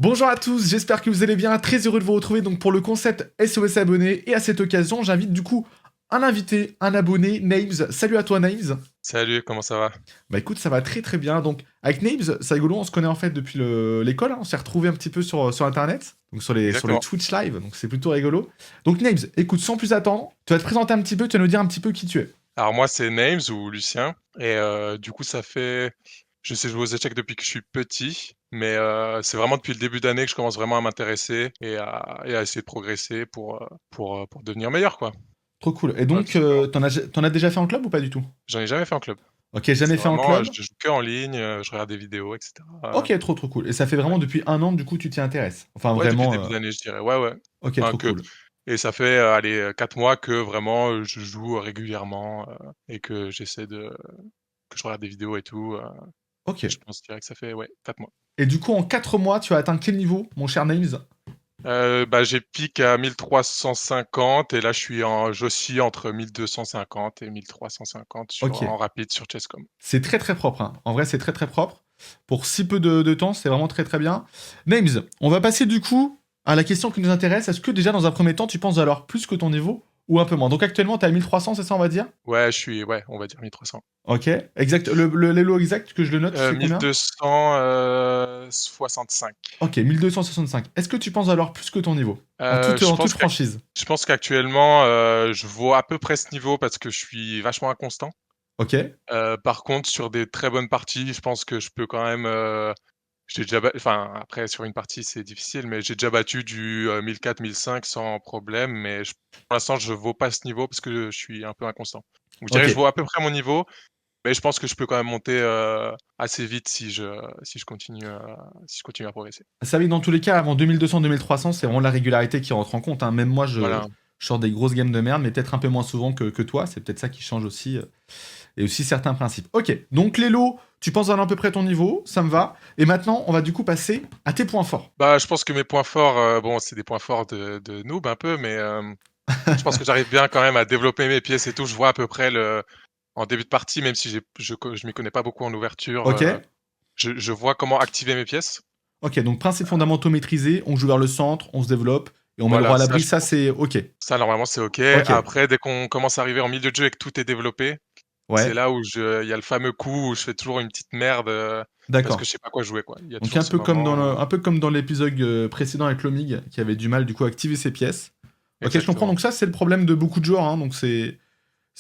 Bonjour à tous, j'espère que vous allez bien, très heureux de vous retrouver donc pour le concept SOS abonné et à cette occasion j'invite du coup un invité, un abonné, Names. Salut à toi Names. Salut, comment ça va? Bah écoute ça va très très bien, donc avec Names c'est rigolo, on se connaît en fait depuis l'école, hein. On s'est retrouvés un petit peu sur internet, donc sur les Exactement. Twitch live, donc c'est plutôt rigolo. Donc Names, écoute sans plus attendre, tu vas te présenter un petit peu, tu vas nous dire un petit peu qui tu es. Alors moi, c'est Names ou Lucien et du coup, je sais jouer aux échecs depuis que je suis petit, mais c'est vraiment depuis le début d'année que je commence vraiment à m'intéresser et à essayer de progresser pour devenir meilleur, quoi. Trop cool. Et Voilà, tout donc simplement. t'en as déjà fait en club ou pas du tout? J'en ai jamais fait en club. Ok, jamais C'est fait en vraiment, club. je joue que en ligne, je regarde des vidéos et cetera. Ok, trop trop cool. Et ça fait Ouais. vraiment depuis un an du coup tu t'y intéresses. Enfin Ouais, depuis le vraiment, début de l'année, je dirais. Ouais, ouais. ok, Enfin trop que cool. et ça fait, allez, 4 mois que vraiment, je joue régulièrement, et que je regarde des vidéos et tout. Ok. Je dirais que ça fait, ouais, 4 mois. Et du coup, en 4 mois, tu as atteint quel niveau, mon cher Names? Bah, j'ai pic à 1350 et là j'oscille entre 1250 et 1350 Ok. en rapide sur Chesscom. C'est très très propre, hein. En vrai, c'est très très propre. Pour si peu de temps, c'est vraiment très très bien. Names, on va passer du coup à la question qui nous intéresse. Est-ce que déjà, dans un premier temps, tu penses valoir plus que ton niveau ou un peu moins? Donc actuellement, tu es à 1300, c'est ça, on va dire? Ouais, ouais, on va dire 1300. Ok. Exact. Le exact que je le note, c'est combien? 1265. Ok, 1265. Est-ce que tu penses valoir plus que ton niveau? Je En toute pense franchise. qu'actuellement, je vaux à peu près ce niveau parce que je suis vachement inconstant. Ok. Par contre, sur des très bonnes parties, je pense que je peux quand même, j'ai déjà enfin, après sur une partie, c'est difficile, mais j'ai déjà battu du, 1004-1005 sans problème, mais pour l'instant, je vaux pas ce niveau parce que je suis un peu inconstant. Donc je dirais que je Ok. vaux à peu près mon niveau, mais je pense que je peux quand même monter, assez vite si je continue à progresser. Ça oui, dans tous les cas, avant 2200-2300, c'est vraiment la régularité qui rentre en compte, hein. Même moi, Voilà. je sors des grosses games de merde, mais peut-être un peu moins souvent que toi. C'est peut-être ça qui change aussi. Et aussi certains principes. Ok, donc les lots, tu penses à peu près ton niveau, ça me va. Et maintenant, on va du coup passer à tes points forts. Bah, je pense que mes points forts, bon, c'est des points forts de noob un peu, mais je pense que j'arrive bien quand même à développer mes pièces et tout. Je vois à peu près en début de partie, même si je m'y connais pas beaucoup en ouverture, Ok. je vois comment activer mes pièces. Ok, donc principes fondamentaux maîtrisés, on joue vers le centre, on se développe, et on met le roi Voilà, à l'abri, ça c'est ok. ça normalement c'est OK. Ok, Après, dès qu'on commence à arriver en milieu de jeu et que tout est développé, c'est ouais, là où il y a le fameux coup où je fais toujours une petite merde, parce que d'accord. je sais pas quoi jouer, quoi. Il y a Donc toujours ce moment où un peu comme dans l'épisode précédent avec Lomig, qui avait du mal du coup à activer ses pièces. Ok, je comprends, exactement. donc ça c'est le problème de beaucoup de joueurs, hein. Donc c'est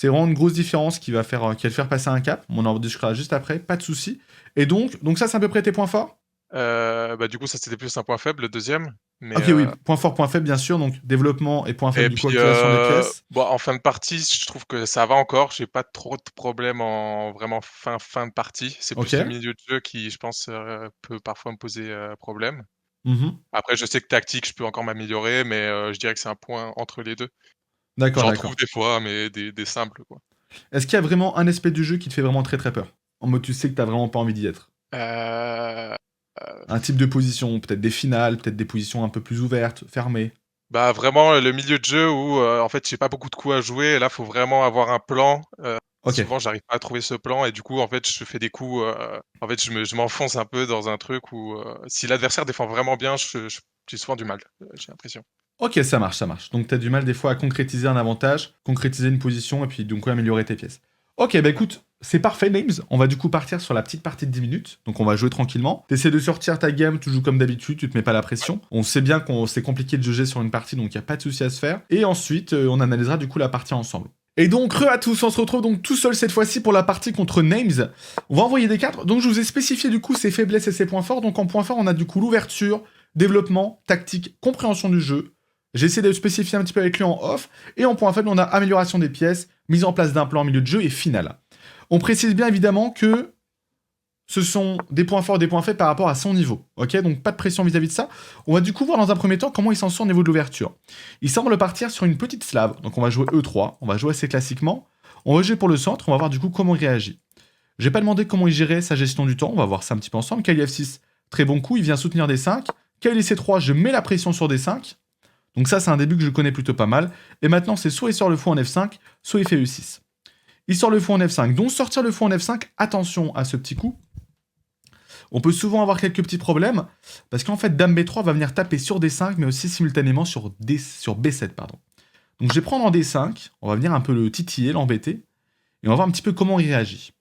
vraiment une grosse différence qui va te faire passer un cap. On en discutera juste après, pas de souci. Et donc ça, c'est à peu près tes points forts? Bah, du coup, ça, c'était plus un point faible, le deuxième, mais Ok, oui, point fort, point faible, bien sûr. Donc développement et point faible, et du coup, puis, activation des pièces. bon, en fin de partie, je trouve que ça va encore. J'ai pas trop de problèmes en vraiment fin de partie. C'est Ok. plus le milieu de jeu qui, je pense, peut parfois me poser, problème. Mhm. Après, je sais que tactique, je peux encore m'améliorer, mais je dirais que c'est un point entre les 2. D'accord, J'en trouve d'accord. des fois, mais des simples, quoi. Est-ce qu'il y a vraiment un aspect du jeu qui te fait vraiment très très peur? En mode, tu sais que t'as vraiment pas envie d'y être. Heu, Un type de position, peut-être des finales, peut-être des positions un peu plus ouvertes, fermées. Bah, vraiment, le milieu de jeu où, en fait, j'ai pas beaucoup de coups à jouer et là, faut vraiment avoir un plan. Ok. Souvent, j'arrive pas à trouver ce plan et du coup, en fait, je fais des coups, en fait, je m'enfonce un peu dans un truc où, si l'adversaire défend vraiment bien, j'ai souvent du mal, j'ai l'impression. Ok, ça marche, ça marche. Donc t'as du mal des fois à concrétiser un avantage, concrétiser une position et puis donc améliorer tes pièces. Ok, bah écoute, c'est parfait, Names. On va du coup partir sur la petite partie de 10 minutes. Donc on va jouer tranquillement. T'essaies de sortir ta game, tu joues comme d'habitude, tu te mets pas la pression. On sait bien qu'on c'est compliqué de juger sur une partie, donc y a pas de souci à se faire. Et ensuite, on analysera du coup la partie ensemble. Et donc, re à tous, on se retrouve donc tout seul cette fois-ci pour la partie contre Names. On va envoyer des cartes. Donc je vous ai spécifié du coup ses faiblesses et ses points forts. Donc en point fort, on a du coup l'ouverture, développement, tactique, compréhension du jeu. J'ai essayé de spécifier un petit peu avec lui en off. Et en point faible, on a amélioration des pièces, mise en place d'un plan en milieu de jeu et finale. On précise bien évidemment que ce sont des points forts, des points faibles par rapport à son niveau. Ok, donc pas de pression vis-à-vis de ça. On va du coup voir dans un premier temps comment il s'en sort au niveau de l'ouverture. Il semble partir sur une petite slave, donc on va jouer E3, on va jouer assez classiquement. On va jouer pour le centre, on va voir du coup comment il réagit. J'ai pas demandé comment il gérait sa gestion du temps, on va voir ça un petit peu ensemble. Kali F6, très bon coup, il vient soutenir des 5. Kali C3, je mets la pression sur des 5. Donc ça, c'est un début que je connais plutôt pas mal. Et maintenant, c'est soit il sort le fou en F5, soit il fait E6. Il sort le fou en F5. Donc sortir le fou en F5, attention à ce petit coup. on peut souvent avoir quelques petits problèmes, parce qu'en fait, Dame B3 va venir taper sur D5, mais aussi simultanément sur B7, pardon. Donc je vais prendre en D5, on va venir un peu le titiller, l'embêter, et on va voir un petit peu comment il réagit.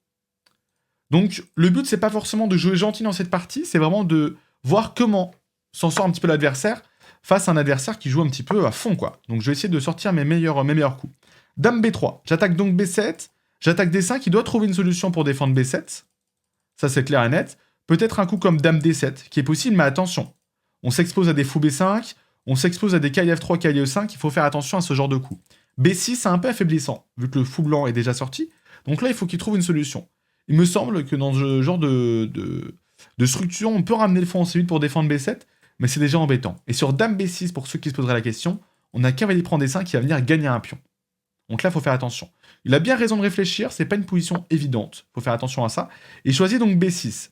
Donc le but, c'est pas forcément de jouer gentil dans cette partie, c'est vraiment de voir comment s'en sort un petit peu l'adversaire, face à un adversaire qui joue un petit peu à fond, quoi. Donc je vais essayer de sortir mes meilleurs coups. Dame B3, j'attaque donc B7, j'attaque D5, il doit trouver une solution pour défendre B7. Ça, c'est clair et net. Peut-être un coup comme Dame D7, qui est possible, mais attention. On s'expose à des fous B5, on s'expose à des cailles F3, cailles E5, il faut faire attention à ce genre de coup. B6, c'est un peu affaiblissant, vu que le fou blanc est déjà sorti. Donc là, il faut qu'il trouve une solution. Il me semble que dans ce genre de structure, on peut ramener le fou en C8 pour défendre B7, mais c'est déjà embêtant. Et sur Dame B6, pour ceux qui se poseraient la question, on a cavalier prend D5 qui va venir gagner un pion. Donc là, il faut faire attention. Il a bien raison de réfléchir, c'est pas une position évidente. Il faut faire attention à ça. Et choisit donc B6.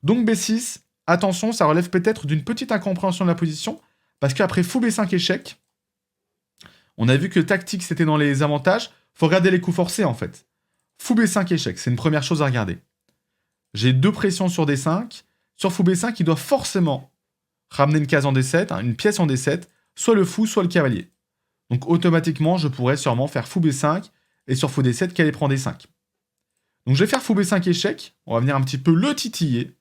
Donc B6, attention, ça relève peut-être d'une petite incompréhension de la position, parce qu'après fou B5 échec, on a vu que tactique c'était dans les avantages, faut regarder les coups forcés en fait. Fou B5 échec, c'est une première chose à regarder. J'ai 2 pressions sur D5. Sur fou B5, il doit forcément ramener une case en D7, une pièce en D7, soit le fou, soit le cavalier. Donc automatiquement, je pourrais sûrement faire fou B5, et sur fou D7, cavalier prend D5. Donc je vais faire fou B5 échec, on va venir un petit peu le titiller.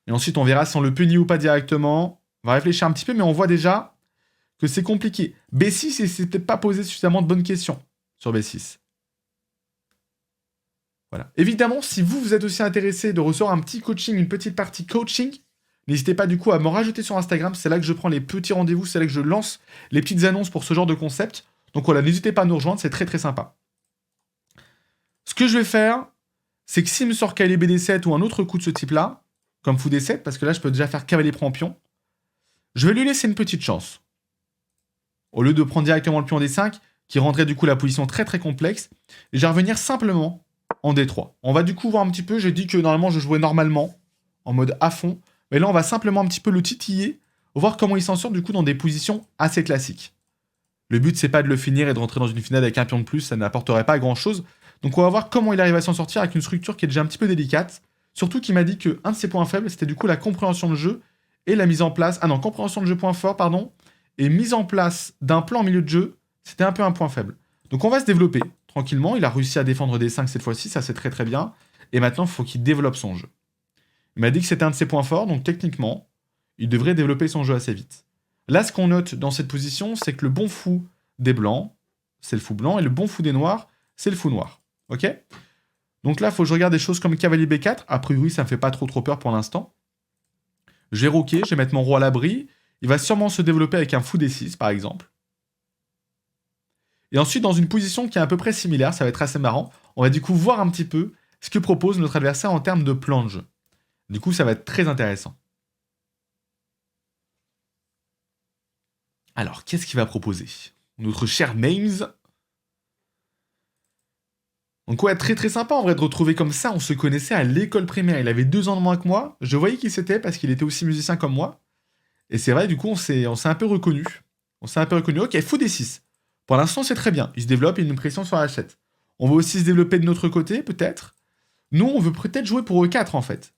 Et ensuite, on verra si on le punit ou pas directement. On va réfléchir un petit peu, mais on voit déjà que c'est compliqué. B6, il s'est peut-être pas posé suffisamment de bonnes questions sur B6. Voilà. Évidemment, si vous êtes aussi intéressé de recevoir un petit coaching, une petite partie coaching, n'hésitez pas du coup à me rajouter sur Instagram, c'est là que je prends les petits rendez-vous, c'est là que je lance les petites annonces pour ce genre de concept. Donc voilà, n'hésitez pas à nous rejoindre, c'est très très sympa. Ce que je vais faire, c'est que s'il me sort cavalier BD7 ou un autre coup de ce type-là, comme fou D7, parce que là je peux déjà faire cavalier prend pion, je vais lui laisser une petite chance. Au lieu de prendre directement le pion D5, qui rendrait du coup la position très très complexe, et je vais revenir simplement en D3. On va du coup voir un petit peu, j'ai dit que normalement je jouais normalement, en mode à fond, mais là on va simplement un petit peu le titiller, voir comment il s'en sort du coup dans des positions assez classiques. Le but c'est pas de le finir et de rentrer dans une finale avec un pion de plus, ça n'apporterait pas grand chose. Donc on va voir comment il arrive à s'en sortir avec une structure qui est déjà un petit peu délicate, surtout qu'il m'a dit que un de ses points faibles c'était du coup la compréhension de jeu et la mise en place, compréhension de jeu point fort, pardon, et mise en place d'un plan en milieu de jeu, c'était un peu un point faible. Donc on va se développer tranquillement, il a réussi à défendre D5 cette fois-ci, ça c'est très très bien, et maintenant il faut qu'il développe son jeu. Il m'a dit que c'était un de ses points forts, donc techniquement, il devrait développer son jeu assez vite. Là, ce qu'on note dans cette position, c'est que le bon fou des blancs, c'est le fou blanc, et le bon fou des noirs, c'est le fou noir. Ok ? Donc là, il faut que je regarde des choses comme cavalier B4, a priori ça me fait pas trop peur pour l'instant. Je vais roquer, je vais mettre mon roi à l'abri, il va sûrement se développer avec un fou D6 par exemple. Et ensuite, dans une position qui est à peu près similaire, ça va être assez marrant, on va du coup voir un petit peu ce que propose notre adversaire en termes de plan de jeu. Du coup, ça va être très intéressant. Alors, qu'est-ce qu'il va proposer ? Notre cher Mames. Donc ouais, très très sympa en vrai de retrouver comme ça, on se connaissait à l'école primaire, il avait 2 ans de moins que moi, je voyais qui c'était parce qu'il était aussi musicien comme moi, et c'est vrai, du coup, on s'est un peu reconnu. Ok, fou D6. Pour l'instant, c'est très bien, il se développe, il a une pression sur H7. On va aussi se développer de notre côté, peut-être. Nous, on veut peut-être jouer pour E4 en fait.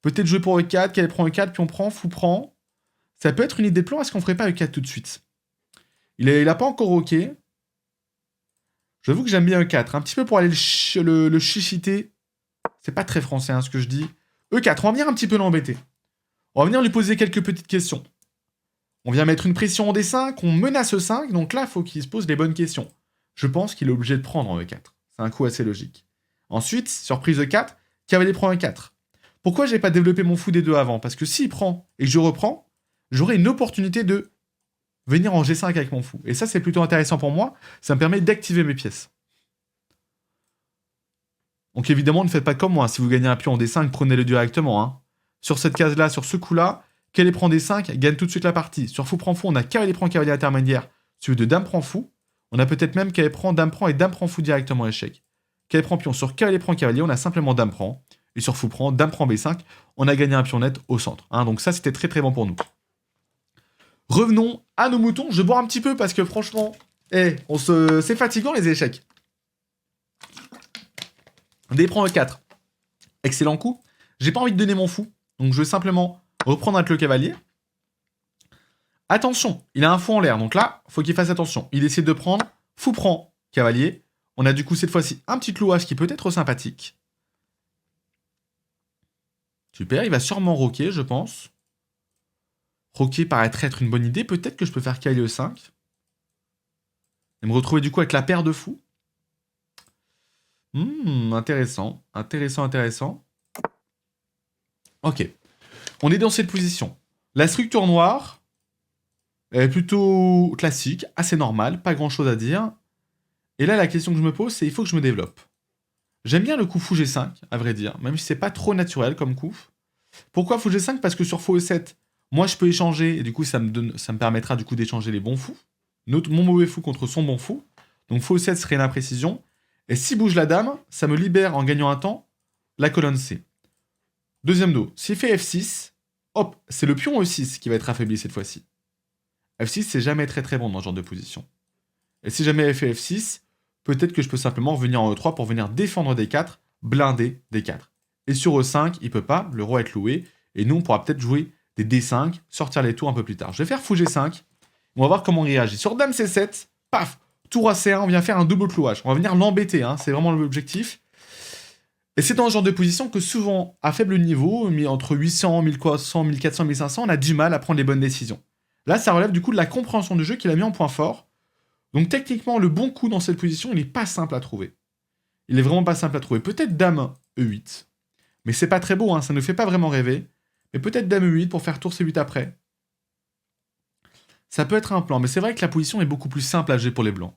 Peut-être jouer pour E4, qu'elle prend E4, puis on prend, fou prend. Ça peut être une idée de plan, est-ce qu'on ferait pas E4 tout de suite ? Il a pas encore OK. J'avoue que j'aime bien E4, un petit peu pour aller le chichiter. C'est pas très français hein, ce que je dis. E4, on va venir un petit peu l'embêter. On va venir lui poser quelques petites questions. On vient mettre une pression en D5, on menace E5, donc là, il faut qu'il se pose les bonnes questions. Je pense qu'il est obligé de prendre en E4. C'est un coup assez logique. Ensuite, surprise E4, cavalier prend E4. Pourquoi j'ai pas développé mon fou D2 avant ? Parce que s'il prend et que je reprends, j'aurai une opportunité de venir en G5 avec mon fou. Et ça, c'est plutôt intéressant pour moi. Ça me permet d'activer mes pièces. Donc évidemment, ne faites pas comme moi. Si vous gagnez un pion en D5, prenez-le directement. Hein. Sur cette case-là, sur ce coup-là, cavalier prend D5, gagne tout de suite la partie. Sur fou prend fou, on a cavalier prend cavalier intermédiaire, suivi de dame prend fou. On a peut-être même cavalier prend, dame prend et dame prend fou directement échec. Cavalier prend pion. Sur cavalier prend cavalier, on a simplement dame prend. Et sur fou prend, dame prend B5, on a gagné un pion net au centre. Hein. Donc ça, c'était très très bon pour nous. Revenons à nos moutons. Je bois un petit peu parce que franchement, c'est fatigant les échecs. D prend E4. Excellent coup. J'ai pas envie de donner mon fou, donc je vais simplement reprendre avec le cavalier. Attention, il a un fou en l'air, donc là, faut qu'il fasse attention. Il décide de prendre, fou prend, cavalier. On a du coup cette fois-ci un petit clouage qui peut être sympathique. Super, il va sûrement roquer, je pense. Roquer paraîtrait être une bonne idée. Peut-être que je peux faire cavalier E5. Et me retrouver du coup avec la paire de fous. Intéressant. Intéressant. Ok. On est dans cette position. La structure noire est plutôt classique, assez normale, pas grand-chose à dire. Et là, la question que je me pose, c'est il faut que je me développe. J'aime bien le coup fou G5, à vrai dire, même si c'est pas trop naturel comme coup. Pourquoi fou G5? Parce que sur fou E7, moi je peux échanger, et du coup ça me permettra du coup d'échanger les bons fous. Mon mauvais fou contre son bon fou. Donc fou E7 serait une imprécision. Et si bouge la dame, ça me libère en gagnant un temps la colonne C. Deuxième dos, s'il fait F6, hop, c'est le pion E6 qui va être affaibli cette fois-ci. F6, c'est jamais très très bon dans ce genre de position. Et si jamais elle fait F6, peut-être que je peux simplement revenir en E3 pour venir défendre D4, blinder D4. Et sur E5, il peut pas, le roi est loué, et nous on pourra peut-être jouer des D5, sortir les tours un peu plus tard. Je vais faire fou G5, on va voir comment il réagit. Sur dame C7, paf, tour à C1, on vient faire un double clouage. On va venir l'embêter, hein, c'est vraiment l'objectif. Et c'est dans ce genre de position que souvent, à faible niveau, entre 800, 1400, 1400, 1500, on a du mal à prendre les bonnes décisions. Là, ça relève du coup de la compréhension du jeu qu'il a mis en point fort. Donc techniquement, le bon coup dans cette position, il n'est pas simple à trouver. Il est vraiment pas simple à trouver. Peut-être dame E8. Mais c'est pas très beau, hein, ça ne fait pas vraiment rêver. Mais peut-être dame E8 pour faire tour C8 après. Ça peut être un plan, mais c'est vrai que la position est beaucoup plus simple à jouer pour les blancs.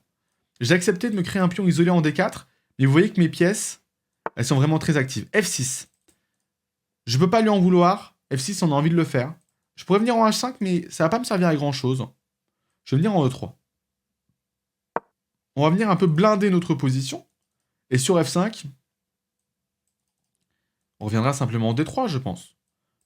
J'ai accepté de me créer un pion isolé en D4, mais vous voyez que mes pièces, elles sont vraiment très actives. F6. Je peux pas lui en vouloir. F6, on a envie de le faire. Je pourrais venir en H5, mais ça va pas me servir à grand chose. Je vais venir en E3. On va venir un peu blinder notre position. Et sur F5, on reviendra simplement en D3, je pense.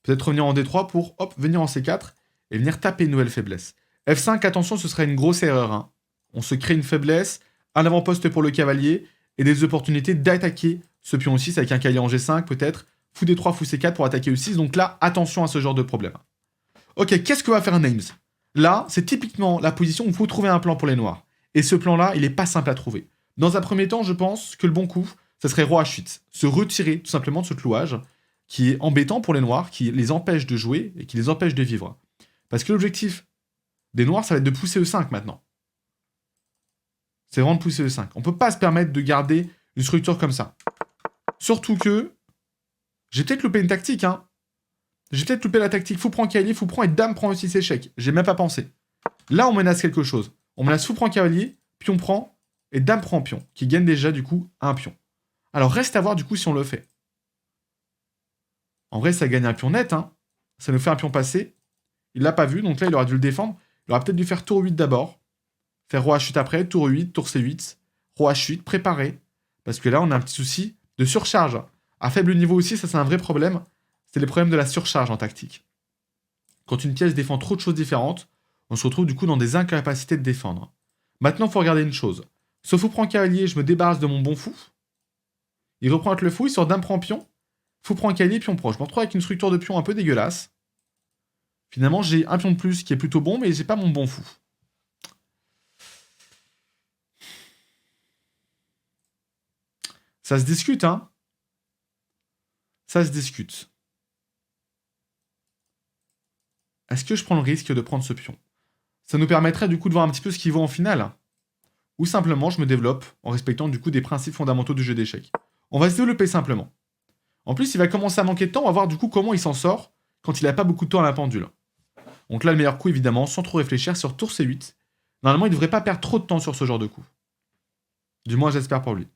Peut-être revenir en D3 pour, hop, venir en C4 et venir taper une nouvelle faiblesse. F5, attention, ce serait une grosse erreur. Hein. On se crée une faiblesse, un avant-poste pour le cavalier et des opportunités d'attaquer ce pion 6 avec un cavalier en G5, peut-être. Fou D3, fou C4 pour attaquer E6. Donc là, attention à ce genre de problème. Ok, qu'est-ce que va faire Names? Là, c'est typiquement la position où il faut trouver un plan pour les noirs. Et ce plan-là, il n'est pas simple à trouver. Dans un premier temps, je pense que le bon coup, ça serait roi H8. Se retirer tout simplement de ce clouage, qui est embêtant pour les noirs, qui les empêche de jouer et qui les empêche de vivre. Parce que l'objectif des noirs, ça va être de pousser E5 maintenant. C'est vraiment de pousser E5. On peut pas se permettre de garder une structure comme ça. Surtout que j'ai peut-être loupé une tactique, hein. J'ai peut-être loupé la tactique fou prend cavalier, fou prend et dame prend aussi échec. J'ai même pas pensé. Là, on menace quelque chose. On menace fou prend cavalier, pion prend et dame prend pion, qui gagne déjà du coup un pion. Alors reste à voir du coup si on le fait. En vrai, ça gagne un pion net, hein. Ça nous fait un pion passé. Il l'a pas vu, donc là, il aurait dû le défendre. Il aurait peut-être dû faire tour 8 d'abord. Faire roi H8 après, tour 8, tour C8, roi H8, préparé. Parce que là, on a un petit souci de surcharge. À faible niveau aussi, ça c'est un vrai problème. C'est les problèmes de la surcharge en tactique. Quand une pièce défend trop de choses différentes, on se retrouve du coup dans des incapacités de défendre. Maintenant, il faut regarder une chose. Ce fou prend cavalier, je me débarrasse de mon bon fou. Il reprend avec le fou, il sort dame prend pion. Fou prend cavalier, pion prend. Je me retrouve avec une structure de pion un peu dégueulasse. Finalement, j'ai un pion de plus qui est plutôt bon, mais j'ai pas mon bon fou. Ça se discute, hein. Ça se discute. Est-ce que je prends le risque de prendre ce pion? Ça nous permettrait du coup de voir un petit peu ce qu'il vaut en finale. Ou simplement, je me développe en respectant du coup des principes fondamentaux du jeu d'échecs. On va se développer simplement. En plus, il va commencer à manquer de temps, on va voir du coup comment il s'en sort quand il n'a pas beaucoup de temps à la pendule. Donc là, le meilleur coup, évidemment, sans trop réfléchir, sur tour C8. Normalement, il ne devrait pas perdre trop de temps sur ce genre de coup. Du moins, j'espère pour lui.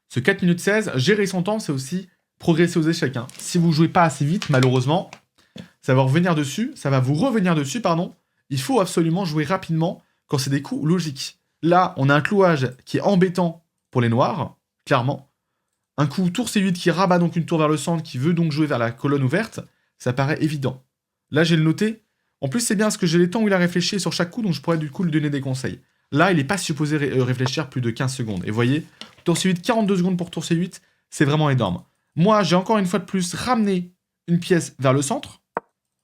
Ce 4 minutes 16, gérer son temps, c'est aussi progresser aux échecs. Hein. Si vous jouez pas assez vite, malheureusement, ça va vous revenir dessus, pardon. Il faut absolument jouer rapidement quand c'est des coups logiques. Là, on a un clouage qui est embêtant pour les noirs, clairement. Un coup tour C8 qui rabat donc une tour vers le centre, qui veut donc jouer vers la colonne ouverte, ça paraît évident. Là, j'ai le noté. En plus, c'est bien parce que j'ai les temps où il a réfléchi sur chaque coup, donc je pourrais du coup lui donner des conseils. Là, il n'est pas supposé réfléchir plus de 15 secondes. Et vous voyez, tour C8, 42 secondes pour tour C8, c'est vraiment énorme. Moi, j'ai encore une fois de plus ramené une pièce vers le centre.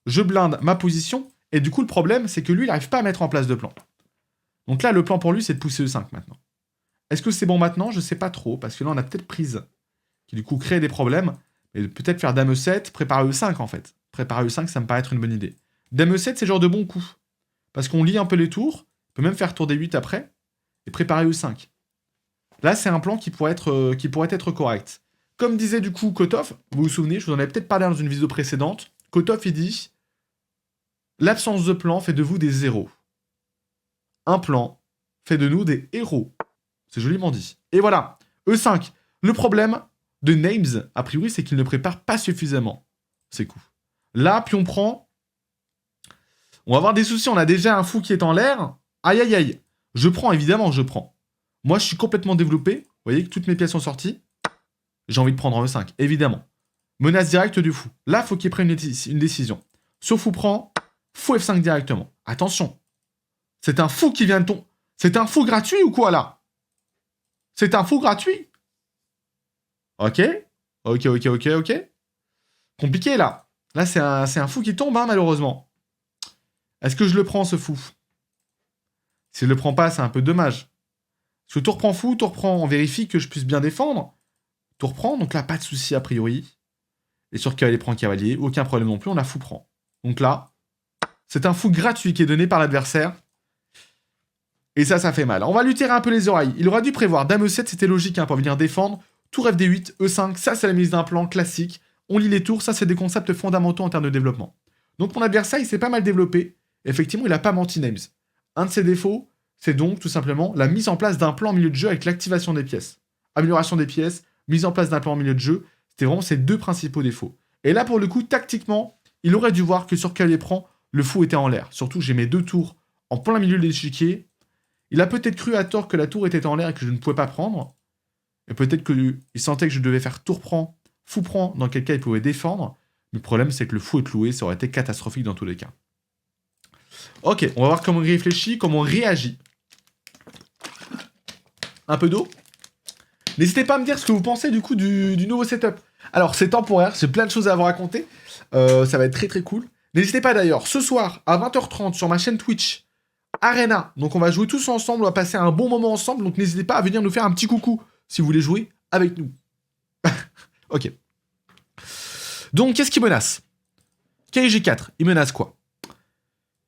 Je blinde ma position. Et du coup, le problème, c'est que lui, il n'arrive pas à mettre en place de plan. Donc là, le plan pour lui, c'est de pousser E5 maintenant. Est-ce que c'est bon maintenant? Je sais pas trop, parce que là, on a peut-être prise, qui du coup crée des problèmes. Mais peut-être faire Dame E7, préparer E5 en fait. Préparer E5, ça me paraît être une bonne idée. Dame E7, c'est le genre de bon coup. Parce qu'on lit un peu les tours, on peut même faire tour D8 après, et préparer E5. Là, c'est un plan qui pourrait être correct. Comme disait du coup Kotov, vous vous souvenez, je vous en avais peut-être parlé dans une vidéo précédente, Kotov, il dit « L'absence de plan fait de vous des zéros. Un plan fait de nous des héros. » C'est joliment dit. Et voilà, E5. Le problème de Names, a priori, c'est qu'il ne prépare pas suffisamment ses coups. Là, puis on prend... On va avoir des soucis, on a déjà un fou qui est en l'air. Aïe, aïe, aïe. Je prends, évidemment, je prends. Moi, je suis complètement développé. Vous voyez que toutes mes pièces sont sorties. J'ai envie de prendre en E5, évidemment. Menace directe du fou. Là, il faut qu'il prenne une décision. Sur fou prend, fou F5 directement. Attention. C'est un fou qui vient de tomber. C'est un fou gratuit ou quoi, là? C'est un fou gratuit? Ok. Ok. Compliqué, là. Là, c'est un fou qui tombe, hein, malheureusement. Est-ce que je le prends, ce fou? Si je le prends pas, c'est un peu dommage. Parce que tour prend fou, tour prend, on vérifie que je puisse bien défendre. Tour prend, donc là, pas de souci a priori. Et sur cavalier prend cavalier, aucun problème non plus, on a fou prend. Donc là, c'est un fou gratuit qui est donné par l'adversaire. Et ça fait mal. On va lui tirer un peu les oreilles. Il aura dû prévoir Dame E7, c'était logique hein, pour venir défendre. Tour FD8, E5, ça c'est la mise d'un plan classique. On lit les tours, ça c'est des concepts fondamentaux en termes de développement. Donc mon adversaire, il s'est pas mal développé. Effectivement, il a pas menti Names. Un de ses défauts, c'est donc tout simplement la mise en place d'un plan au milieu de jeu avec l'activation des pièces. Amélioration des pièces, mise en place d'un plan au milieu de jeu, c'était vraiment ses deux principaux défauts. Et là, pour le coup, tactiquement, il aurait dû voir que sur cavalier prend, le fou était en l'air. Surtout, j'ai mes deux tours en plein milieu de l'échiquier. Il a peut-être cru à tort que la tour était en l'air et que je ne pouvais pas prendre. Et peut-être qu'il sentait que je devais faire tour prend, fou prend, dans quel cas il pouvait défendre. Mais le problème, c'est que le fou est cloué, ça aurait été catastrophique dans tous les cas. Ok, on va voir comment il réfléchit, comment on réagit. Un peu d'eau. N'hésitez pas à me dire ce que vous pensez du coup du nouveau setup. Alors, c'est temporaire, j'ai plein de choses à vous raconter. Ça va être très très cool. N'hésitez pas d'ailleurs, ce soir, à 20h30, sur ma chaîne Twitch, Arena. Donc on va jouer tous ensemble, on va passer un bon moment ensemble. Donc n'hésitez pas à venir nous faire un petit coucou si vous voulez jouer avec nous. Ok. Donc qu'est-ce qu'il menace? KG4, il menace quoi?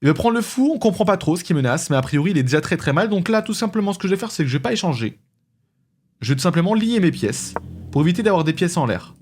Il veut prendre le fou, on comprend pas trop ce qu'il menace, mais a priori il est déjà très très mal. Donc là, tout simplement, ce que je vais faire, c'est que je vais pas échanger. Je vais tout simplement lier mes pièces pour éviter d'avoir des pièces en l'air.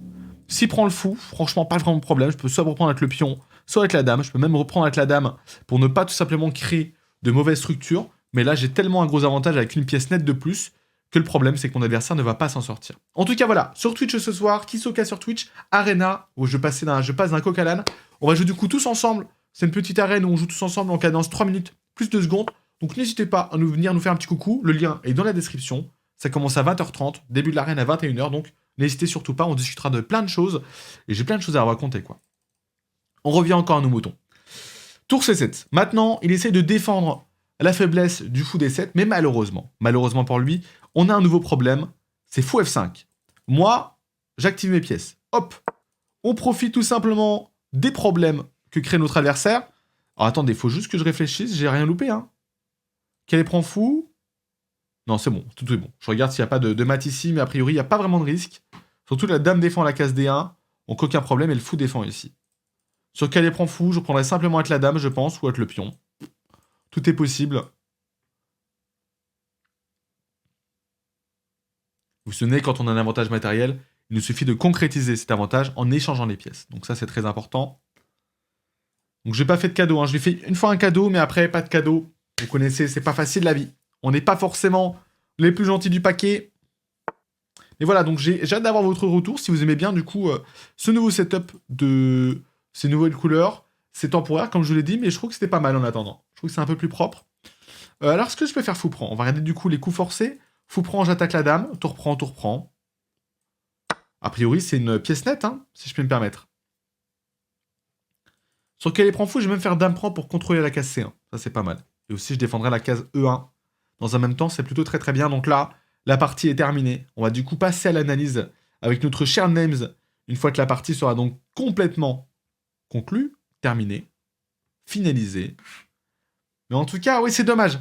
S'il prend le fou, franchement, pas vraiment de problème. Je peux soit reprendre avec le pion, soit avec la dame. Je peux même reprendre avec la dame pour ne pas tout simplement créer de mauvaises structures. Mais là, j'ai tellement un gros avantage avec une pièce nette de plus que le problème, c'est que mon adversaire ne va pas s'en sortir. En tout cas, voilà. Sur Twitch ce soir, Kisoka sur Twitch, Arena, où je passe d'un coq à l'âne. On va jouer du coup tous ensemble. C'est une petite arène où on joue tous ensemble en cadence 3 minutes plus 2 secondes. Donc n'hésitez pas à venir nous faire un petit coucou. Le lien est dans la description. Ça commence à 20h30, début de l'arène à 21h. Donc n'hésitez surtout pas, on discutera de plein de choses. Et j'ai plein de choses à vous raconter, quoi. On revient encore à nos moutons. Tour C7. Maintenant, il essaie de défendre la faiblesse du fou D7, mais malheureusement pour lui, on a un nouveau problème. C'est fou F5. Moi, j'active mes pièces. Hop. On profite tout simplement des problèmes que crée notre adversaire. Alors attendez, il faut juste que je réfléchisse, j'ai rien loupé, hein. Quel prend fou? Non, c'est bon, tout est bon. Je regarde s'il n'y a pas de mat ici, mais a priori, il n'y a pas vraiment de risque. Surtout la dame défend la case D1, donc aucun problème, et le fou défend ici. Sur quel prend fou, je prendrai simplement avec la dame, je pense, ou avec le pion. Tout est possible. Vous vous souvenez, quand on a un avantage matériel, il nous suffit de concrétiser cet avantage en échangeant les pièces. Donc ça, c'est très important. Donc j'ai pas fait de cadeau, hein. Je lui ai fait une fois un cadeau, mais après, pas de cadeau. Vous connaissez, c'est pas facile la vie. On n'est pas forcément les plus gentils du paquet. Et voilà, donc j'ai hâte d'avoir votre retour, si vous aimez bien, du coup, ce nouveau setup de ces nouvelles couleurs. C'est temporaire, comme je vous l'ai dit, mais je trouve que c'était pas mal en attendant. Je trouve que c'est un peu plus propre. Alors, est-ce que je peux faire fou prend? On va regarder du coup les coups forcés. Fou prend, j'attaque la dame. Tour prend, tour prend. A priori, c'est une pièce nette, hein, si je peux me permettre. Sur quel prend fou, je vais même faire dame prend pour contrôler la case C1. Ça, c'est pas mal. Et aussi, je défendrai la case E1. Dans un même temps, c'est plutôt très très bien. Donc là, la partie est terminée. On va du coup passer à l'analyse avec notre cher Names, Une fois que la partie sera donc complètement conclue, terminée, finalisée. Mais en tout cas, oui, c'est dommage.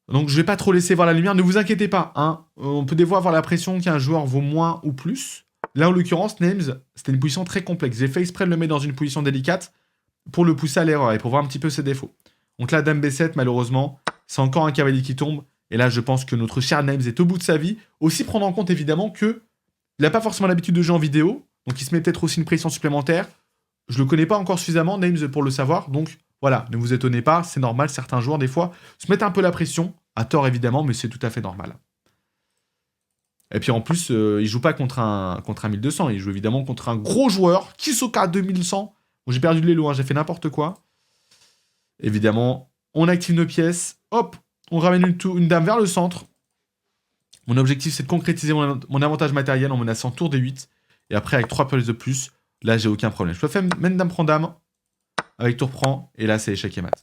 Donc je vais pas trop laisser voir la lumière, ne vous inquiétez pas. Hein. On peut des fois avoir l'impression qu'un joueur vaut moins ou plus. Là, en l'occurrence, Names, c'était une position très complexe. J'ai fait exprès de le mettre dans une position délicate pour le pousser à l'erreur et pour voir un petit peu ses défauts. Donc là, Dame B7, malheureusement, c'est encore un cavalier qui tombe. Et là, je pense que notre cher Names est au bout de sa vie. Aussi prendre en compte, évidemment, qu'il n'a pas forcément l'habitude de jouer en vidéo. Donc il se met peut-être aussi une pression supplémentaire. Je le connais pas encore suffisamment, Names, pour le savoir. Donc voilà, ne vous étonnez pas, c'est normal. Certains joueurs, des fois, se mettent un peu la pression. À tort, évidemment, mais c'est tout à fait normal. Et puis en plus, il joue pas contre un 1200, il joue évidemment contre un gros joueur, Kisoka 2100. Bon, j'ai perdu de l'élo, hein, j'ai fait n'importe quoi. Évidemment, on active nos pièces, hop, on ramène une dame vers le centre. Mon objectif, c'est de concrétiser mon avantage matériel en menaçant tour D8. Et après, avec 3 pièces de plus, là, j'ai aucun problème. Je peux faire même dame prend dame, avec tour prend, et là, c'est échec et mat.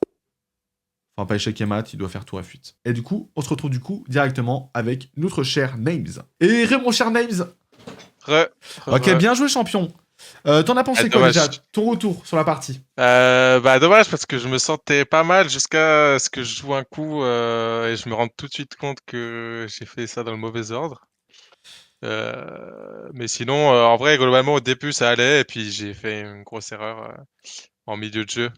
Enfin, pas échec et mat, il doit faire tour F8. Et du coup, on se retrouve directement avec notre cher Names. Et mon cher Names. Ok, bien joué, champion. T'en as pensé quoi déjà, ton retour sur la partie? Dommage parce que je me sentais pas mal jusqu'à ce que je joue un coup et je me rende tout de suite compte que j'ai fait ça dans le mauvais ordre. Mais sinon, en vrai, globalement, au début, ça allait et puis j'ai fait une grosse erreur en milieu de jeu.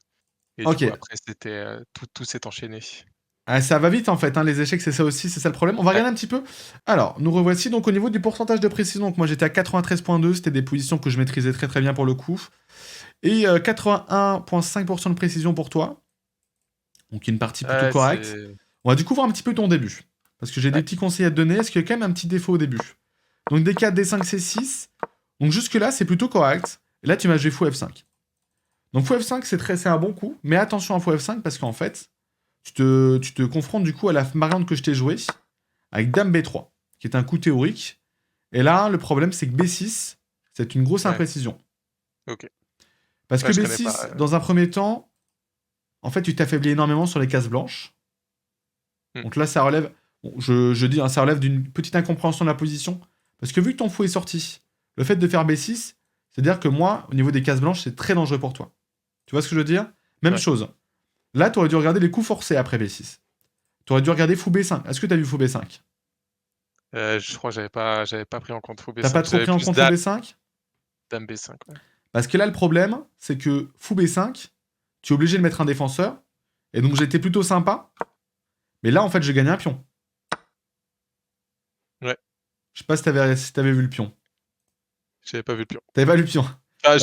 Et du coup, après, c'était tout s'est enchaîné. Ah, ça va vite en fait, hein, les échecs c'est ça aussi, c'est ça le problème. On va regarder un petit peu. Alors, nous revoici donc au niveau du pourcentage de précision. Donc moi j'étais à 93.2, c'était des positions que je maîtrisais très très bien pour le coup. Et 81.5% de précision pour toi. Donc une partie plutôt correcte. On va du coup voir un petit peu ton début. Parce que j'ai des petits conseils à te donner. Est-ce qu'il y a quand même un petit défaut au début? Donc D4, D5, C6. Donc jusque là c'est plutôt correct. Et là tu m'as joué fou F5. Donc fou F5 c'est un bon coup. Mais attention à fou F5 parce qu'en fait... Tu te confrontes du coup à la variante que je t'ai jouée, avec Dame B3, qui est un coup théorique. Et là, le problème, c'est que B6, c'est une grosse imprécision. Ok. Parce que B6, dans un premier temps, en fait, tu t'affaiblis énormément sur les cases blanches. Donc là, ça relève... Bon, je dis, hein, ça relève d'une petite incompréhension de la position. Parce que vu que ton fou est sorti, le fait de faire B6, c'est-à-dire que moi, au niveau des cases blanches, c'est très dangereux pour toi. Tu vois ce que je veux dire? Même chose. Là, tu aurais dû regarder les coups forcés après B6. Tu aurais dû regarder fou B5. Est-ce que tu as vu fou B5? Je crois que j'avais pas pris en compte fou B5. T'as pas trop pris en compte fou B5? Dame B5, ouais. Parce que là, le problème, c'est que fou B5, tu es obligé de mettre un défenseur. Et donc, j'étais plutôt sympa. Mais là, en fait, j'ai gagné un pion. Ouais. Je sais pas si t'avais vu le pion. J'avais pas vu le pion. T'avais pas vu le pion. Je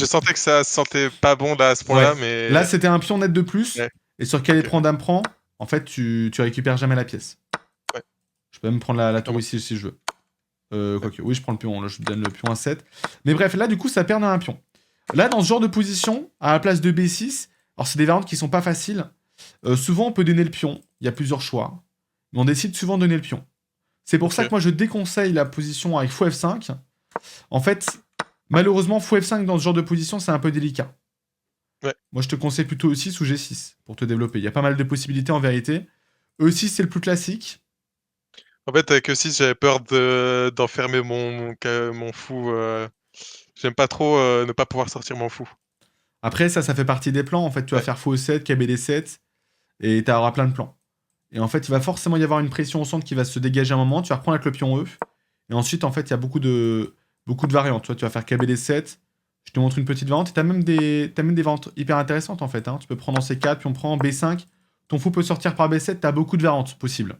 sentais que ça sentait pas bon là, à ce point-là, mais... Là, c'était un pion net de plus. Ouais. Et sur quel prend dame prend, en fait, tu récupères jamais la pièce. Ouais. Je peux même prendre la tour ici si je veux. Quoique, oui, je prends le pion. Là, je donne le pion à 7. Mais bref, là, du coup, ça perd un pion. Là, dans ce genre de position, à la place de B6, alors c'est des variantes qui sont pas faciles. Souvent, on peut donner le pion. Il y a plusieurs choix. Mais on décide souvent de donner le pion. C'est pour ça que moi, je déconseille la position avec fou F5. En fait, malheureusement, fou F5 dans ce genre de position, c'est un peu délicat. Ouais. Moi, je te conseille plutôt E6 ou G6 pour te développer. Il y a pas mal de possibilités en vérité. E6, c'est le plus classique. En fait, avec E6, j'avais peur d'enfermer mon fou. J'aime pas trop ne pas pouvoir sortir mon fou. Après, ça fait partie des plans. En fait, tu vas faire fou E7, KBD7, et tu auras plein de plans. Et en fait, il va forcément y avoir une pression au centre qui va se dégager un moment. Tu vas reprendre avec le pion E. Et ensuite, en fait, il y a beaucoup de variantes. Tu vois, tu vas faire KBD7. Je te montre une petite variante. Et t'as même des variantes hyper intéressantes, en fait. Hein. Tu peux prendre en C4, puis on prend en B5. Ton fou peut sortir par B7. T'as beaucoup de variantes possibles.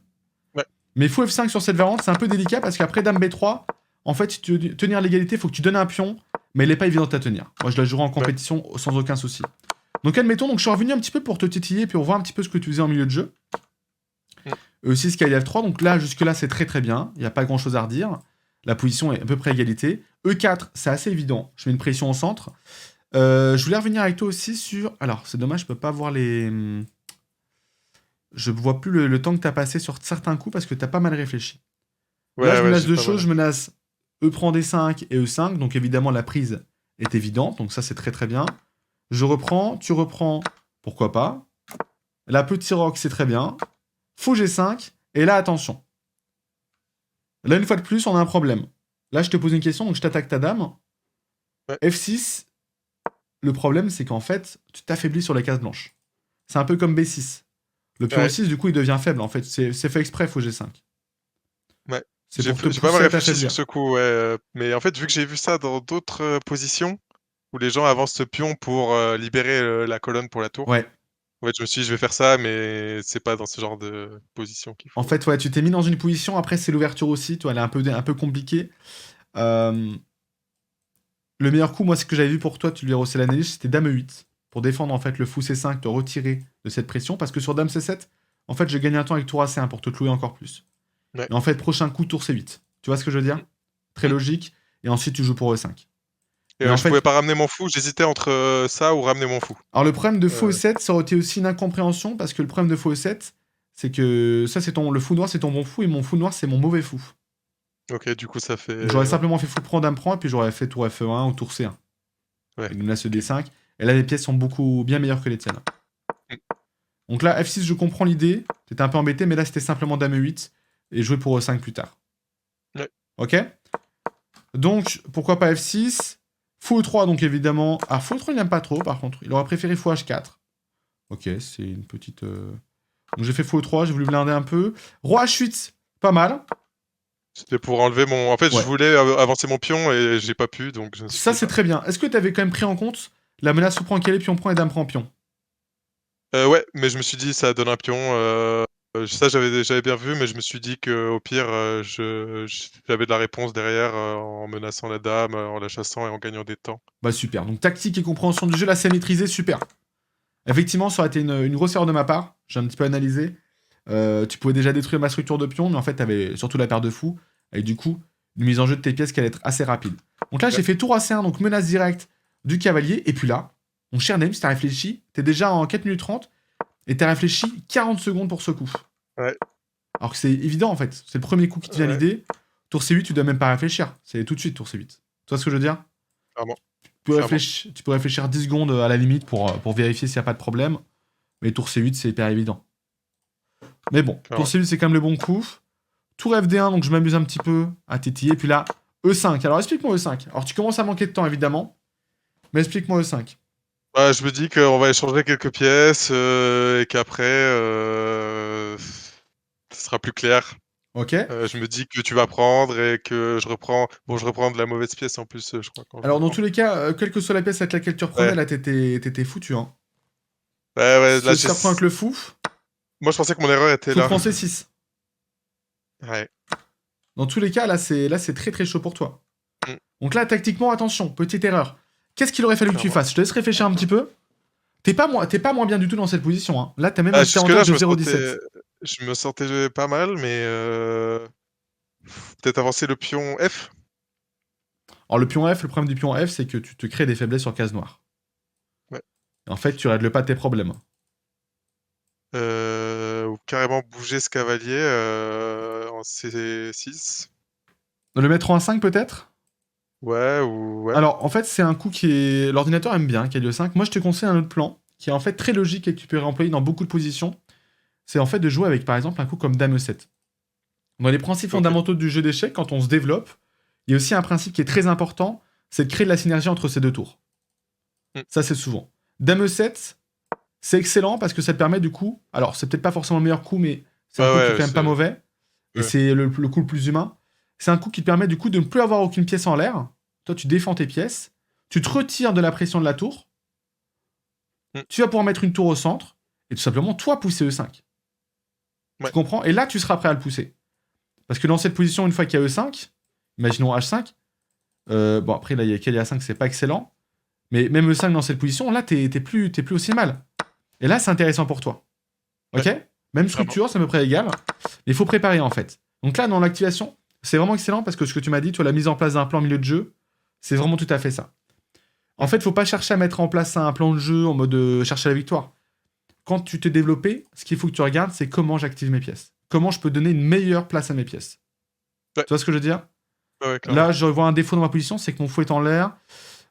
Ouais. Mais fou F5 sur cette variante, c'est un peu délicat parce qu'après Dame B3, en fait, si tu veux tenir l'égalité, il faut que tu donnes un pion. Mais elle n'est pas évidente à tenir. Moi, je la jouerai en compétition sans aucun souci. Donc, admettons, je suis revenu un petit peu pour te titiller, puis on voit un petit peu ce que tu faisais en milieu de jeu. E6, KLF3, donc là, jusque-là, c'est très très bien. Il n'y a pas grand-chose à redire. La position est à peu près égalité. E4, c'est assez évident. Je mets une pression au centre. Je voulais revenir avec toi aussi sur... Alors, c'est dommage, je peux pas voir les... Je vois plus le temps que tu as passé sur certains coups parce que tu as pas mal réfléchi. Là, je menace deux choses. Je menace E prend D5 et E5. Donc, évidemment, la prise est évidente. Donc, ça, c'est très très bien. Je reprends, tu reprends. Pourquoi pas. La petit rock, c'est très bien. Faux G5. Et là, attention. Là, une fois de plus, on a un problème. Là, je te pose une question, donc je t'attaque ta dame. Ouais. F6, le problème, c'est qu'en fait, tu t'affaiblis sur la case blanche. C'est un peu comme B6. Le pion Ouais. E6, du coup, il devient faible, en fait. C'est fait exprès, faut G5. Ouais. C'est J'ai pour te j'ai pas mal pousser à réfléchi sur t'affaiblir. ce coup, ouais. Mais en fait, vu que j'ai vu ça dans d'autres positions, où les gens avancent ce pion pour libérer la colonne pour la tour, Ouais. ouais, je me suis dit, je vais faire ça, mais c'est pas dans ce genre de position qu'il En faut. fait, ouais, tu t'es mis dans une position, après, c'est l'ouverture aussi, tu vois, elle est un peu compliquée. Le meilleur coup, moi, ce que j'avais vu pour toi, tu lui as rossé la neige, c'était Dame E8. Pour défendre, en fait, le fou C5, te retirer de cette pression. Parce que sur Dame C7, en fait, je gagne un temps avec Tour AC1 pour te clouer encore plus. Ouais. Et en fait, prochain coup, Tour C8. Tu vois ce que je veux dire? Très Mm. logique. Et ensuite, tu joues pour E5. Et Mais en je pouvais fait, pas ramener mon fou, j'hésitais entre ça ou ramener mon fou. alors le problème de fou Euh, E7, ça aurait été aussi une incompréhension. Parce que le problème de fou E7, c'est que ça, c'est le fou noir, c'est ton bon fou. Et mon fou noir, c'est mon mauvais fou. ok, du coup, ça fait. Donc j'aurais Ouais. simplement fait fou prend, Dame prend. Et puis j'aurais fait Tour F1 ou Tour C1. Ouais. Et donc là, ce Ok. D5. Et là, les pièces sont beaucoup bien meilleures que les tiennes. Mm. Donc là, F6, je comprends l'idée. T'étais un peu embêté, mais là, c'était simplement Dame E8 et jouer pour E5 plus tard. Ouais. Ok? Donc, pourquoi pas F6? Fou E3, donc évidemment. Ah, Fou E3, il n'aime pas trop, par contre. Il aurait préféré Fou H4. Ok, c'est une petite. Donc j'ai fait Fou E3, j'ai voulu blinder un peu. Roi H8, pas mal. C'était pour enlever mon. En fait, je Ouais. voulais avancer mon pion et j'ai pas pu, donc je me suis Ça, dit, c'est bah. très bien. Est-ce que t'avais quand même pris en compte la menace fou prend calé, pion prend et dame prend pion? Ouais, mais je me suis dit, ça donne un pion. Ça, j'avais bien vu, mais je me suis dit que au pire, j'avais de la réponse derrière en menaçant la dame, en la chassant et en gagnant des temps. Bah super. Donc tactique et compréhension du jeu, là, c'est maîtrisé, super. Effectivement, ça aurait été une grosse erreur de ma part. J'ai un petit peu analysé. Tu pouvais déjà détruire ma structure de pion, mais en fait, t'avais surtout la paire de fous. Et du coup, une mise en jeu de tes pièces qui allait être assez rapide. Donc là, Ouais. j'ai fait tour AC1, donc menace directe du cavalier. Et puis là, mon cher Names, t'as réfléchi. T'es déjà en 4 minutes 30. Et t'as réfléchi 40 secondes pour ce coup. Ouais. Alors que c'est évident, en fait. C'est le premier coup qui te vient à Ouais, l'idée. Tour C8, tu dois même pas réfléchir. C'est tout de suite tour C8. Tu vois ce que je veux dire? clairement. Clairement. Tu peux réfléchir 10 secondes à la limite pour vérifier s'il n'y a pas de problème. Mais tour C8, c'est hyper évident. Mais bon, tour Clairement. C8, c'est quand même le bon coup. Tour FD1, donc je m'amuse un petit peu à tétiller. Puis là, E5. Alors explique-moi E5. Alors tu commences à manquer de temps, évidemment. Mais explique-moi E5. Ouais, je me dis qu'on va échanger quelques pièces et qu'après, ce sera plus clair. Ok? Je me dis que tu vas prendre et que je reprends. Bon, je reprends de la mauvaise pièce en plus, je crois, quand je Alors dans reprends. tous les cas, quelle que soit la pièce avec laquelle tu reprenais, Ouais. là, t'étais foutu. Hein. Ouais, ouais, Si là, tu reprends avec le fou, moi, je pensais que mon erreur était fou là. français 6. Ouais. Dans tous les cas, là c'est très très chaud pour toi. Mm. Donc là, tactiquement, attention, petite erreur. Qu'est-ce qu'il aurait fallu que tu Clairement. fasses? Je te laisse réfléchir un petit peu. T'es pas moins bien du tout dans cette position. Hein. Là, t'as même un petit Jusque-là, avantage de 0,17. je me sentais pas mal, mais peut-être avancer le pion F. Alors le pion F, le problème du pion F, c'est que tu te crées des faiblesses sur case noire. Ouais. Et en fait, tu règles pas tes problèmes. Ou carrément bouger ce cavalier en C6. Le mettre en 5 peut-être? Ouais, ou ouais. Alors, en fait, c'est un coup qui est. L'ordinateur aime bien, Calio 5. Moi, je te conseille un autre plan, qui est en fait très logique et que tu peux réemployer dans beaucoup de positions. C'est en fait de jouer avec, par exemple, un coup comme Dame E7. Dans les principes Ok. fondamentaux du jeu d'échecs, quand on se développe, il y a aussi un principe qui est très important, c'est de créer de la synergie entre ces deux tours. Mm. Ça, c'est souvent. Dame E7, c'est excellent parce que ça te permet du coup. Alors, c'est peut-être pas forcément le meilleur coup, mais c'est un Ouais, coup qui est ouais, quand même pas mauvais. Et ouais. c'est le coup le plus humain. C'est un coup qui te permet du coup de ne plus avoir aucune pièce en l'air. Toi, tu défends tes pièces. Tu te retires de la pression de la tour. Mm. Tu vas pouvoir mettre une tour au centre. Et tout simplement, toi, pousser E5. Tu Ouais. comprends? Et là, tu seras prêt à le pousser. Parce que dans cette position, une fois qu'il y a E5, imaginons H5. Bon, après, là, il y a Kelly A5, c'est pas excellent. Mais même E5 dans cette position, là, t'es plus aussi mal. Et là, c'est intéressant pour toi. Ok? Même structure, c'est à peu près égal. Mais il faut préparer, en fait. Donc là, dans l'activation, c'est vraiment excellent parce que ce que tu m'as dit, toi, la mise en place d'un plan milieu de jeu, c'est vraiment tout à fait ça. En fait, faut pas chercher à mettre en place un plan de jeu en mode chercher la victoire. Quand tu t'es développé, ce qu'il faut que tu regardes, c'est comment j'active mes pièces. Comment je peux donner une meilleure place à mes pièces. Ouais. Tu vois ce que je veux dire? Ouais, clairement. Là, je vois un défaut dans ma position, c'est que mon fou est en l'air.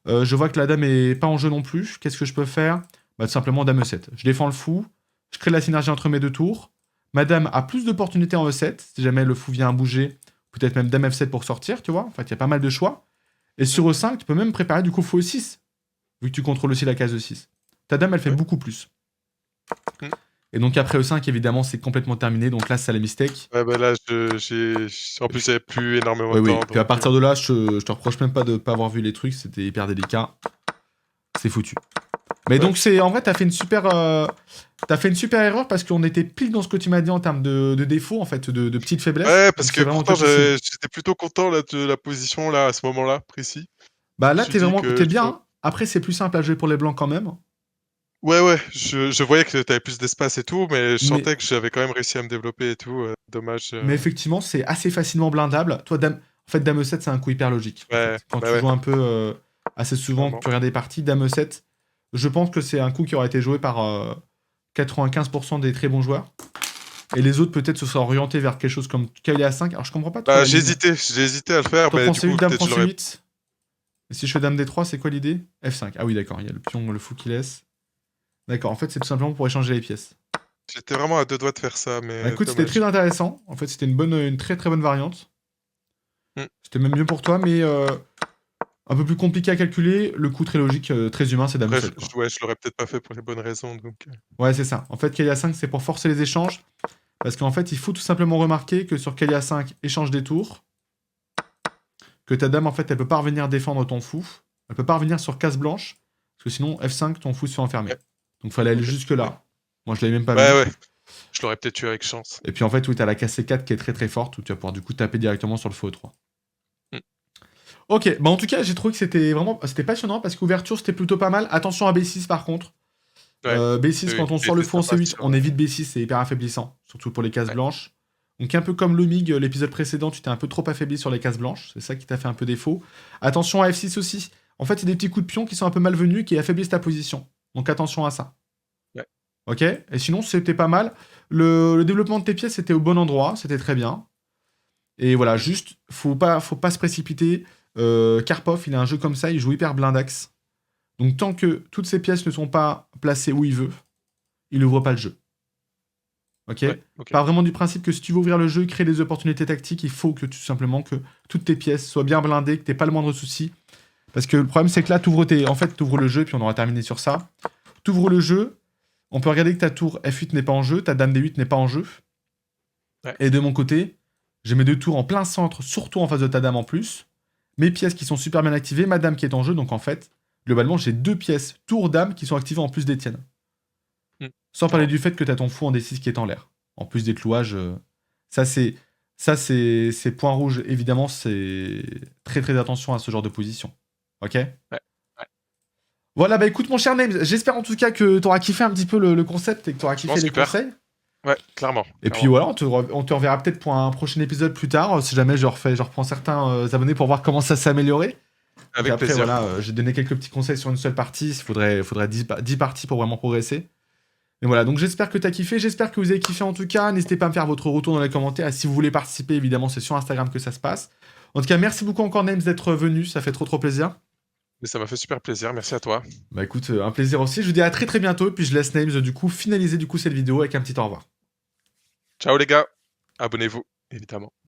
Je vois que la dame est pas en jeu non plus. Qu'est-ce que je peux faire? Bah, tout simplement dame E7. Je défends le fou. Je crée de la synergie entre mes deux tours. Ma dame a plus d'opportunités en E7. Si jamais le fou vient bouger, peut-être même dame F7 pour sortir, tu vois. En fait, il y a pas mal de choix. Et sur E5, tu peux même préparer du coup fou E6, vu que tu contrôles aussi la case E6. Ta dame, elle fait beaucoup plus. Mm. Et donc après E5, évidemment, c'est complètement terminé. Donc là, c'est la mistake. Ouais, bah là, en plus, j'avais plus énormément Oui, de oui. temps. Puis à Donc, partir de là, je te reproche même pas de pas avoir vu les trucs. C'était hyper délicat. C'est foutu. Mais donc, en vrai, t'as fait une super erreur parce qu'on était pile dans ce que tu m'as dit en termes de défauts, en fait, de petites faiblesses. ouais, Donc, parce que c'est vraiment pourtant, toi qui cibles. j'étais plutôt content là, de la position là, à ce moment-là, précis. Bah Je me là, suis dit que t'es bien. Hein. Après, c'est plus simple à jouer pour les blancs quand même. ouais, je voyais que t'avais plus d'espace et tout, mais je Mais, sentais que j'avais quand même réussi à me développer et tout. Dommage. mais effectivement, c'est assez facilement blindable. Toi, en fait, dame E7, c'est un coup hyper logique. En Ouais, fait. Quand bah tu ouais, joues un peu assez souvent, que clairement. tu regardes des parties, dame E7, je pense que c'est un coup qui aurait été joué par 95% des très bons joueurs. Et les autres, peut-être, se seraient orientés vers quelque chose comme cavalier A5. Alors, je comprends pas trop Bah, la ligne. j'ai hésité à le faire, Toi, mais prends du coup, C8, dame peut-être prend je l'aurais. C8. Et si je fais dame D3, c'est quoi l'idée? F5. Ah oui, d'accord, il y a le pion, le fou qui laisse. D'accord, en fait, c'est tout simplement pour échanger les pièces. J'étais vraiment à deux doigts de faire ça, Bah mais écoute, c'était très dommage. intéressant. En fait, c'était une très très bonne variante. Mm. C'était même mieux pour toi, mais un peu plus compliqué à calculer. Le coup très logique, très humain, c'est dame Après, E7, quoi. ouais, je l'aurais peut-être pas fait pour les bonnes raisons, donc. Ouais, c'est ça. En fait, Kalia 5, c'est pour forcer les échanges. Parce qu'en fait, il faut tout simplement remarquer que sur Kalia 5, échange des tours, que ta dame, en fait, elle peut pas revenir défendre ton fou. Elle peut pas revenir sur case blanche. Parce que sinon, F5, ton fou se fait enfermer. Ouais, Donc, fallait aller ok. jusque-là. Moi, je l'avais même pas Ouais, vu. ouais. Je l'aurais peut-être eu avec chance. Et puis, en fait, oui, t'as la case C4 qui est très très forte, où tu vas pouvoir du coup taper directement sur le fou E3. Mm. Ok, bah en tout cas, j'ai trouvé que c'était passionnant parce qu'ouverture, c'était plutôt pas mal. Attention à B6 par contre. Ouais. B6, Oui, quand on j'ai sort le été fou en sympa C8, sur. on évite B6, c'est hyper affaiblissant, surtout pour les cases Ouais. blanches. Donc un peu comme Lomig, l'épisode précédent, tu t'es un peu trop affaibli sur les cases blanches, c'est ça qui t'a fait un peu défaut. Attention à F6 aussi. En fait, c'est des petits coups de pion qui sont un peu malvenus qui affaiblissent ta position. Donc attention à ça. Ouais. Ok. Et sinon, c'était pas mal. Le développement de tes pièces était au bon endroit, c'était très bien. Et voilà, juste, faut pas se précipiter. Karpov, il a un jeu comme ça, il joue hyper blindax. Donc tant que toutes ces pièces ne sont pas placées où il veut, il ouvre pas le jeu. Ok. Ouais, ok. Pas vraiment du principe que si tu veux ouvrir le jeu, créer des opportunités tactiques, il faut que tout simplement que toutes tes pièces soient bien blindées, que t'aies pas le moindre souci. Parce que le problème c'est que là, t'ouvres le jeu, et puis on aura terminé sur ça. T'ouvres le jeu, on peut regarder que ta tour F8 n'est pas en jeu, ta dame D8 n'est pas en jeu. Ouais. Et de mon côté, j'ai mes deux tours en plein centre, surtout en face de ta dame en plus. Mes pièces qui sont super bien activées, ma dame qui est en jeu, donc en fait, globalement, j'ai deux pièces tour dame qui sont activées en plus des tiennes. Mm. Sans parler Clairement. du fait que t'as ton fou en D6 qui est en l'air. En plus des clouages, ça c'est c'est points rouges, évidemment, c'est très très attention à ce genre de position. Ok. Ouais. Ouais. Voilà, bah écoute mon cher Names, j'espère en tout cas que t'auras kiffé un petit peu le concept et que t'auras Franchement, kiffé les super. conseils. Ouais, clairement. Et puis voilà, on te reverra peut-être pour un prochain épisode plus tard, si jamais je reprends certains abonnés pour voir comment ça s'est amélioré. Puis Avec après, plaisir. voilà, j'ai donné quelques petits conseils sur une seule partie, il faudrait 10 parties pour vraiment progresser. Mais voilà, donc j'espère que t'as kiffé, j'espère que vous avez kiffé en tout cas. N'hésitez pas à me faire votre retour dans les commentaires. Et si vous voulez participer, évidemment, c'est sur Instagram que ça se passe. En tout cas, merci beaucoup encore, Names, d'être venu, ça fait trop trop plaisir. Mais ça m'a fait super plaisir. Merci à toi. Bah écoute, un plaisir aussi. Je vous dis à très très bientôt, et puis je laisse Names du coup finaliser du coup cette vidéo avec un petit au revoir. Ciao les gars. Abonnez-vous, évidemment.